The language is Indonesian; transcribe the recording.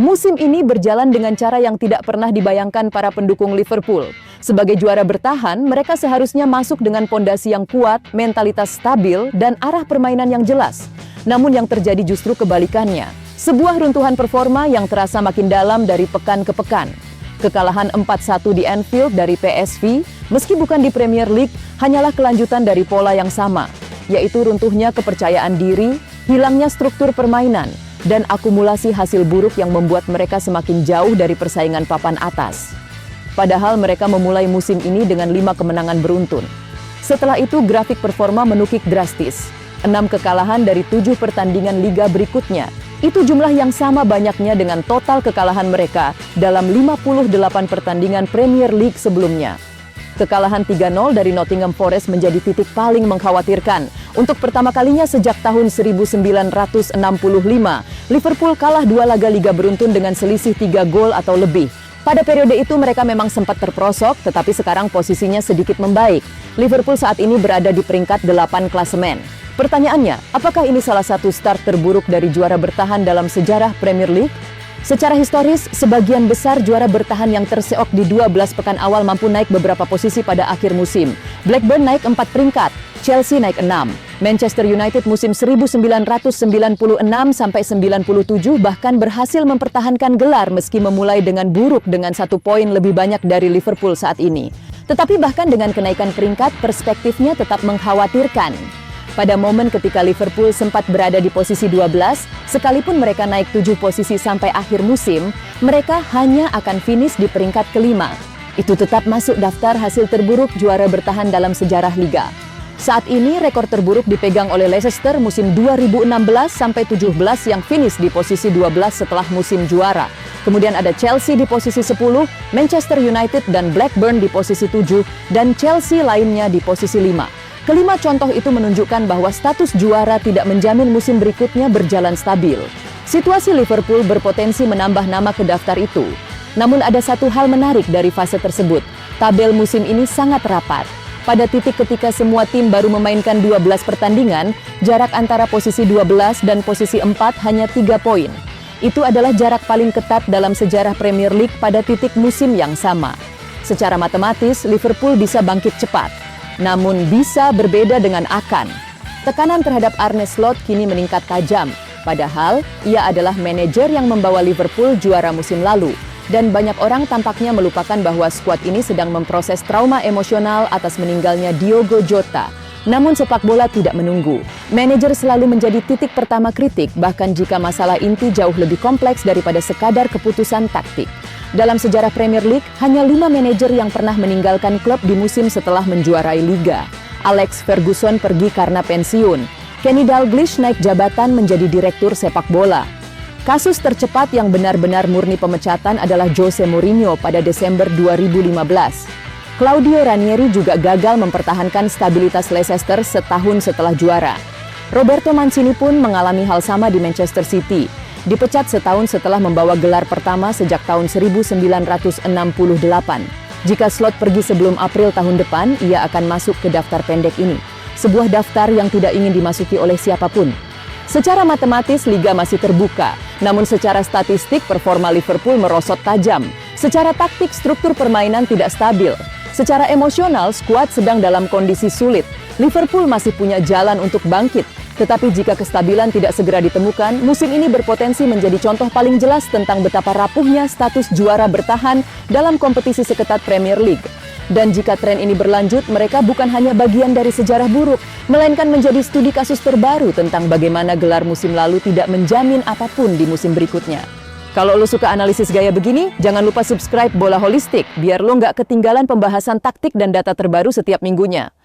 Musim ini berjalan dengan cara yang tidak pernah dibayangkan para pendukung Liverpool. Sebagai juara bertahan, mereka seharusnya masuk dengan pondasi yang kuat, mentalitas stabil, dan arah permainan yang jelas. Namun yang terjadi justru kebalikannya. Sebuah runtuhan performa yang terasa makin dalam dari pekan ke pekan. Kekalahan 4-1 di Anfield dari PSV, meski bukan di Premier League, hanyalah kelanjutan dari pola yang sama, yaitu runtuhnya kepercayaan diri, hilangnya struktur permainan, dan akumulasi hasil buruk yang membuat mereka semakin jauh dari persaingan papan atas. Padahal mereka memulai musim ini dengan 5 kemenangan beruntun. Setelah itu grafik performa menukik drastis. 6 kekalahan dari 7 pertandingan liga berikutnya. Itu jumlah yang sama banyaknya dengan total kekalahan mereka dalam 58 pertandingan Premier League sebelumnya. Kekalahan 3-0 dari Nottingham Forest menjadi titik paling mengkhawatirkan. Untuk pertama kalinya sejak tahun 1965, Liverpool kalah 2 laga liga beruntun dengan selisih 3 gol atau lebih. Pada periode itu mereka memang sempat terperosok, tetapi sekarang posisinya sedikit membaik. Liverpool saat ini berada di peringkat 8 klasemen. Pertanyaannya, apakah ini salah satu start terburuk dari juara bertahan dalam sejarah Premier League? Secara historis, sebagian besar juara bertahan yang terseok di 12 pekan awal mampu naik beberapa posisi pada akhir musim. Blackburn naik 4 peringkat, Chelsea naik 6. Manchester United musim 1996-97 bahkan berhasil mempertahankan gelar meski memulai dengan buruk dengan 1 poin lebih banyak dari Liverpool saat ini. Tetapi bahkan dengan kenaikan peringkat, perspektifnya tetap mengkhawatirkan. Pada momen ketika Liverpool sempat berada di posisi 12, sekalipun mereka naik 7 posisi sampai akhir musim, mereka hanya akan finish di peringkat kelima. Itu tetap masuk daftar hasil terburuk juara bertahan dalam sejarah Liga. Saat ini rekor terburuk dipegang oleh Leicester musim 2016-17 yang finish di posisi 12 setelah musim juara. Kemudian ada Chelsea di posisi 10, Manchester United dan Blackburn di posisi 7, dan Chelsea lainnya di posisi 5. Kelima contoh itu menunjukkan bahwa status juara tidak menjamin musim berikutnya berjalan stabil. Situasi Liverpool berpotensi menambah nama ke daftar itu. Namun ada satu hal menarik dari fase tersebut. Tabel musim ini sangat rapat. Pada titik ketika semua tim baru memainkan 12 pertandingan, jarak antara posisi 12 dan posisi 4 hanya 3 poin. Itu adalah jarak paling ketat dalam sejarah Premier League pada titik musim yang sama. Secara matematis, Liverpool bisa bangkit cepat. Namun bisa berbeda dengan Akan. Tekanan terhadap Arne Slot kini meningkat tajam. Padahal, ia adalah manajer yang membawa Liverpool juara musim lalu. Dan banyak orang tampaknya melupakan bahwa skuad ini sedang memproses trauma emosional atas meninggalnya Diogo Jota. Namun sepak bola tidak menunggu. Manajer selalu menjadi titik pertama kritik, bahkan jika masalah inti jauh lebih kompleks daripada sekadar keputusan taktik. Dalam sejarah Premier League, hanya 5 manajer yang pernah meninggalkan klub di musim setelah menjuarai Liga. Alex Ferguson pergi karena pensiun. Kenny Dalglish naik jabatan menjadi direktur sepak bola. Kasus tercepat yang benar-benar murni pemecatan adalah Jose Mourinho pada Desember 2015. Claudio Ranieri juga gagal mempertahankan stabilitas Leicester setahun setelah juara. Roberto Mancini pun mengalami hal sama di Manchester City. Dipecat setahun setelah membawa gelar pertama sejak tahun 1968. Jika Slot pergi sebelum April tahun depan, ia akan masuk ke daftar pendek ini. Sebuah daftar yang tidak ingin dimasuki oleh siapapun. Secara matematis, Liga masih terbuka. Namun secara statistik, performa Liverpool merosot tajam. Secara taktik, struktur permainan tidak stabil. Secara emosional, skuad sedang dalam kondisi sulit. Liverpool masih punya jalan untuk bangkit. Tetapi jika kestabilan tidak segera ditemukan, musim ini berpotensi menjadi contoh paling jelas tentang betapa rapuhnya status juara bertahan dalam kompetisi seketat Premier League. Dan jika tren ini berlanjut, mereka bukan hanya bagian dari sejarah buruk, melainkan menjadi studi kasus terbaru tentang bagaimana gelar musim lalu tidak menjamin apapun di musim berikutnya. Kalau lo suka analisis gaya begini, jangan lupa subscribe Bola Holistik, biar lo nggak ketinggalan pembahasan taktik dan data terbaru setiap minggunya.